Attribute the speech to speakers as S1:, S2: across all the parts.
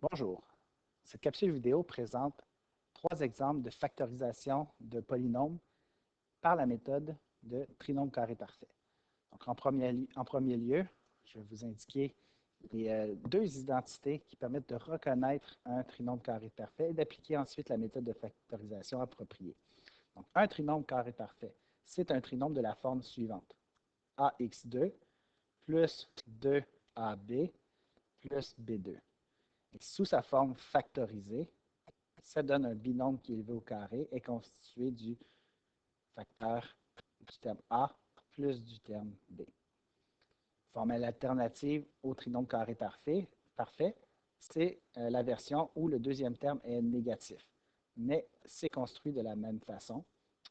S1: Bonjour. Cette capsule vidéo présente trois exemples de factorisation de polynômes par la méthode de trinôme carré parfait. Donc, en premier lieu, je vais vous indiquer les deux identités qui permettent de reconnaître un trinôme carré parfait et d'appliquer ensuite la méthode de factorisation appropriée. Donc, un trinôme carré parfait, c'est un trinôme de la forme suivante. AX2 plus 2AB plus B2. Et sous sa forme factorisée, ça donne un binôme qui est élevé au carré et constitué du facteur du terme A plus du terme B. Formule alternative au trinôme carré parfait, c'est la version où le deuxième terme est négatif. Mais c'est construit de la même façon,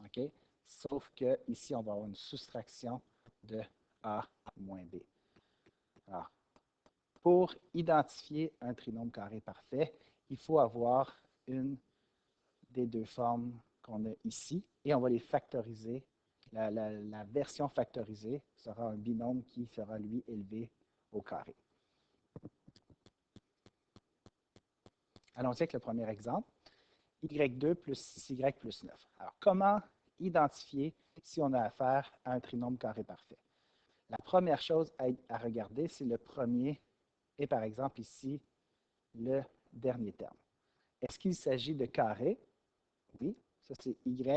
S1: okay? Sauf qu'ici, on va avoir une soustraction de A moins B. Alors, pour identifier un trinôme carré parfait, il faut avoir une des deux formes qu'on a ici et on va les factoriser. La version factorisée sera un binôme qui sera, lui, élevé au carré. Allons-y avec le premier exemple. Y2 plus 6y plus 9. Alors, comment identifier si on a affaire à un trinôme carré parfait? La première chose à regarder, c'est le premier et, par exemple, ici, le dernier terme. Est-ce qu'il s'agit de carré? Oui, ça c'est y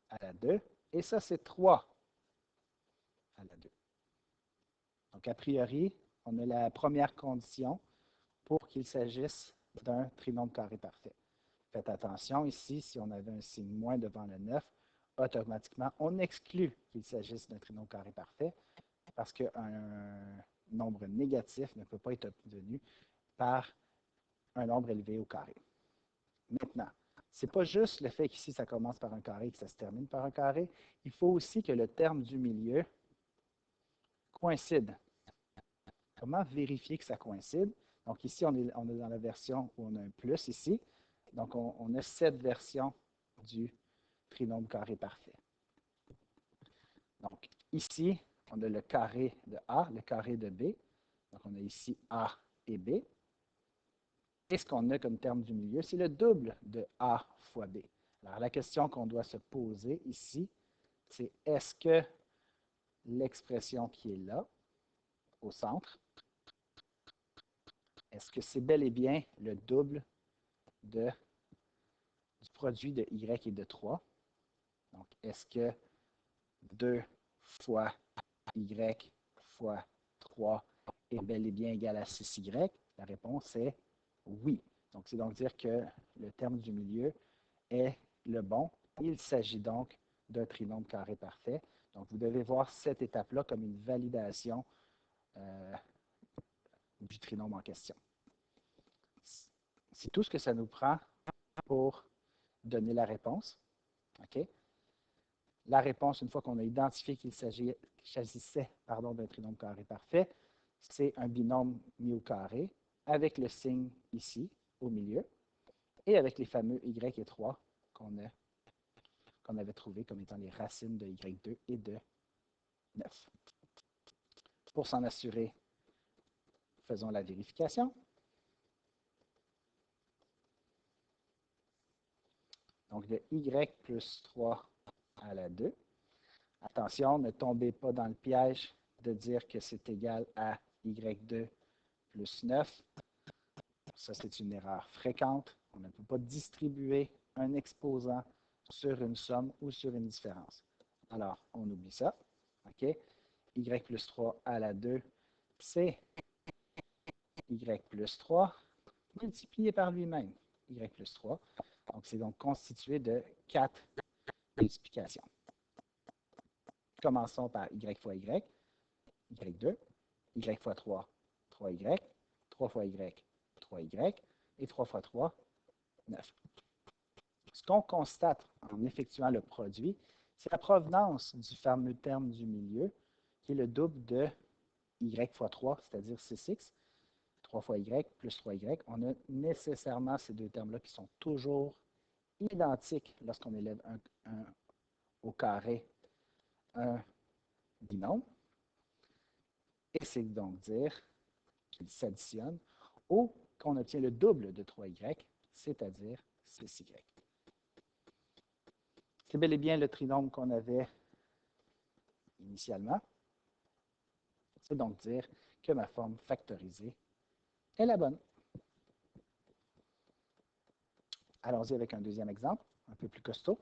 S1: à la 2, et ça c'est 3 à la 2. Donc, a priori, on a la première condition pour qu'il s'agisse d'un trinôme carré parfait. Faites attention ici, si on avait un signe moins devant le 9, automatiquement, on exclut qu'il s'agisse d'un trinôme carré parfait parce qu'un nombre négatif ne peut pas être obtenu par un nombre élevé au carré. Maintenant, ce n'est pas juste le fait qu'ici, ça commence par un carré et que ça se termine par un carré. Il faut aussi que le terme du milieu coïncide. Comment vérifier que ça coïncide? Donc ici, on est dans la version où on a un plus ici. Donc, on a cette version du trinôme carré parfait. Donc, ici, on a le carré de A, le carré de B. Donc, on a ici A et B. Et ce qu'on a comme terme du milieu, c'est le double de A fois B. Alors, la question qu'on doit se poser ici, c'est est-ce que l'expression qui est là, au centre, est-ce que c'est bel et bien le double du produit de y et de 3? Donc, est-ce que 2 fois y fois 3 est bel et bien égal à 6y? La réponse est oui. Donc, c'est donc dire que le terme du milieu est le bon. Il s'agit donc d'un trinôme carré parfait. Donc, vous devez voir cette étape-là comme une validation du trinôme en question. C'est tout ce que ça nous prend pour donner la réponse. Okay? La réponse, une fois qu'on a identifié qu'il s'agissait d'un trinôme carré parfait, c'est un binôme mis au carré avec le signe ici, au milieu, et avec les fameux y et 3 qu'on avait trouvé comme étant les racines de y2 et de 9. Pour s'en assurer, faisons la vérification. Donc, de y plus 3 à la 2. Attention, ne tombez pas dans le piège de dire que c'est égal à y2 plus 9. Ça, c'est une erreur fréquente. On ne peut pas distribuer un exposant sur une somme ou sur une différence. Alors, on oublie ça. OK? Y plus 3 à la 2, c'est y plus 3 multiplié par lui-même. Y plus 3. Donc, c'est donc constitué de 4 multiplications. Commençons par y fois y, y2, y fois 3, 3y, 3 fois y, 3y, et 3 fois 3, 9. Ce qu'on constate en effectuant le produit, c'est la provenance du fameux terme du milieu, qui est le double de y fois 3, c'est-à-dire 6x, 3 fois y plus 3y. On a nécessairement ces deux termes-là qui sont toujours identiques lorsqu'on élève au carré un binôme. Et c'est donc dire qu'ils s'additionnent au qu'on obtient le double de 3y, c'est-à-dire 6y. C'est bel et bien le trinôme qu'on avait initialement. C'est donc dire que ma forme factorisée est la bonne. Allons-y avec un deuxième exemple, un peu plus costaud.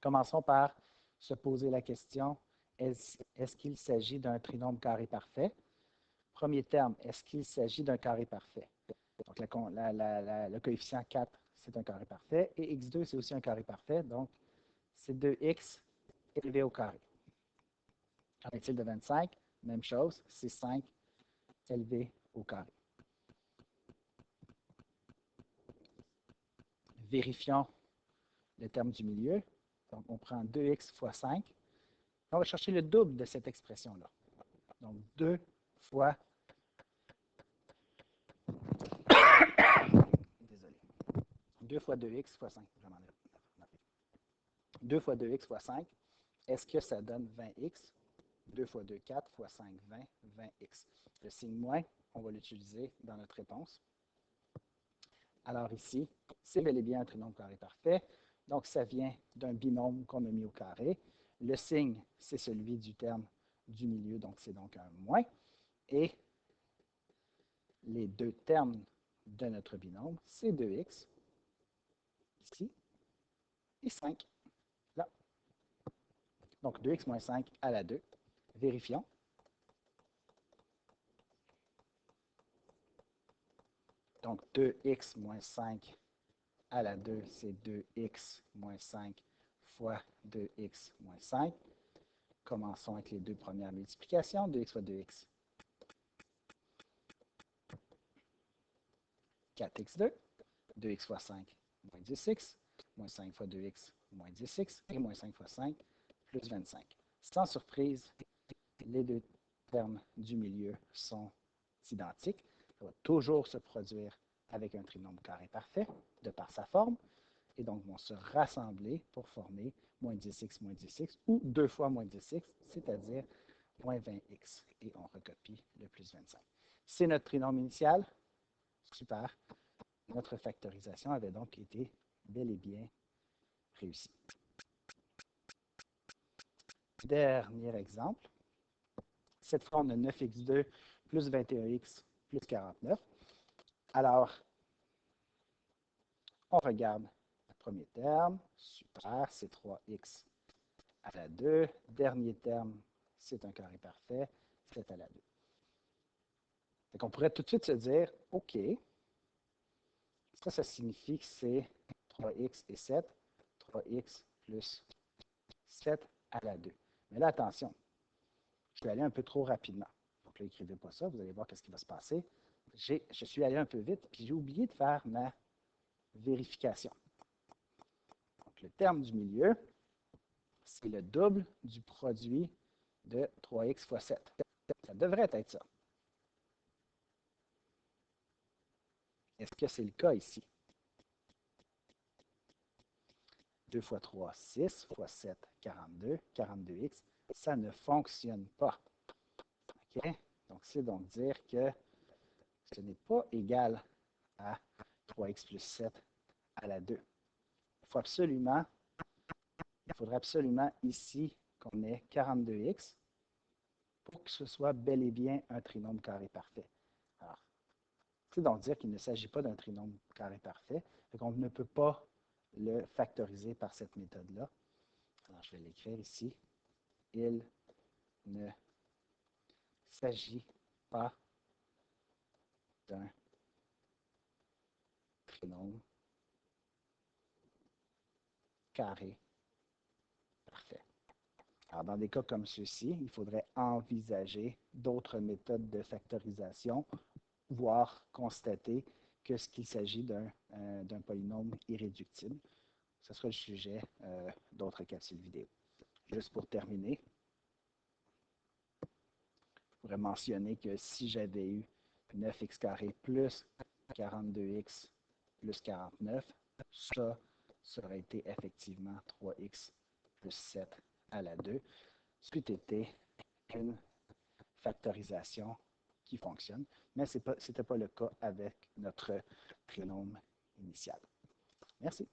S1: Commençons par se poser la question, est-ce qu'il s'agit d'un trinôme carré parfait? Premier terme, est-ce qu'il s'agit d'un carré parfait? Donc, le coefficient 4, c'est un carré parfait. Et x2, c'est aussi un carré parfait. Donc, c'est 2x élevé au carré. Qu'en est-il de 25? Même chose, c'est 5 élevé au carré. Vérifions le terme du milieu. Donc, on prend 2x fois 5. On va chercher le double de cette expression-là. Donc, 2 fois... Désolé. 2 fois 2x fois 5. 2 fois 2x fois 5. Est-ce que ça donne 20x? 2 fois 2, 4 fois 5, 20, 20x. Le signe moins, on va l'utiliser dans notre réponse. Alors ici, c'est bel et bien un trinôme carré parfait. Donc, ça vient d'un binôme qu'on a mis au carré. Le signe, c'est celui du terme du milieu, donc c'est donc un moins. Et les deux termes de notre binôme, c'est 2x, ici, et 5, là. Donc, 2x moins 5 à la 2. Vérifions. Donc, 2x moins 5 à la 2, c'est 2x moins 5 fois 2x moins 5. Commençons avec les deux premières multiplications. 2x fois 2x. 4x2. 2x fois 5, moins 10x. Moins 5 fois 2x, moins 10x. Et moins 5 fois 5, plus 25. Sans surprise, les deux termes du milieu sont identiques. Ça va toujours se produire avec un trinôme carré parfait, de par sa forme, et donc vont se rassembler pour former moins 10x, moins 10x, ou 2 fois moins 10x, c'est-à-dire moins 20x. Et on recopie le plus 25. C'est notre trinôme initial. Super. Notre factorisation avait donc été bel et bien réussie. Dernier exemple. Cette fois, on a 9x2 plus 21x plus 49. Alors, on regarde le premier terme. Super, c'est 3x à la 2. Dernier terme, c'est un carré parfait, 7 à la 2. Donc, on pourrait tout de suite se dire, OK, ça signifie que c'est 3x et 7, 3x plus 7 à la 2. Mais là, attention, je vais aller un peu trop rapidement. Donc là, n'écrivez pas ça, vous allez voir ce qui va se passer. Je suis allé un peu vite, puis j'ai oublié de faire ma vérification. Donc, le terme du milieu, c'est le double du produit de 3x fois 7. Ça devrait être ça. Est-ce que c'est le cas ici? 2 fois 3, 6, fois 7, 42, 42x. Ça ne fonctionne pas. OK? Donc, c'est donc dire que ce n'est pas égal à 3x plus 7 à la 2. Il faudrait absolument ici qu'on ait 42x pour que ce soit bel et bien un trinôme carré parfait. Alors, c'est donc dire qu'il ne s'agit pas d'un trinôme carré parfait, donc on ne peut pas le factoriser par cette méthode-là. Alors, je vais l'écrire ici. Il ne s'agit pas d'un trinôme carré parfait. Alors, dans des cas comme ceux-ci, il faudrait envisager d'autres méthodes de factorisation, voire constater qu'il s'agit d'un polynôme irréductible. Ce sera le sujet d'autres capsules vidéo. Juste pour terminer, je pourrais mentionner que si j'avais eu 9x carré plus 42x plus 49, ça aurait été effectivement 3x plus 7 à la 2, ce qui était une factorisation qui qui fonctionne, mais ce n'était pas le cas avec notre trinôme initial. Merci.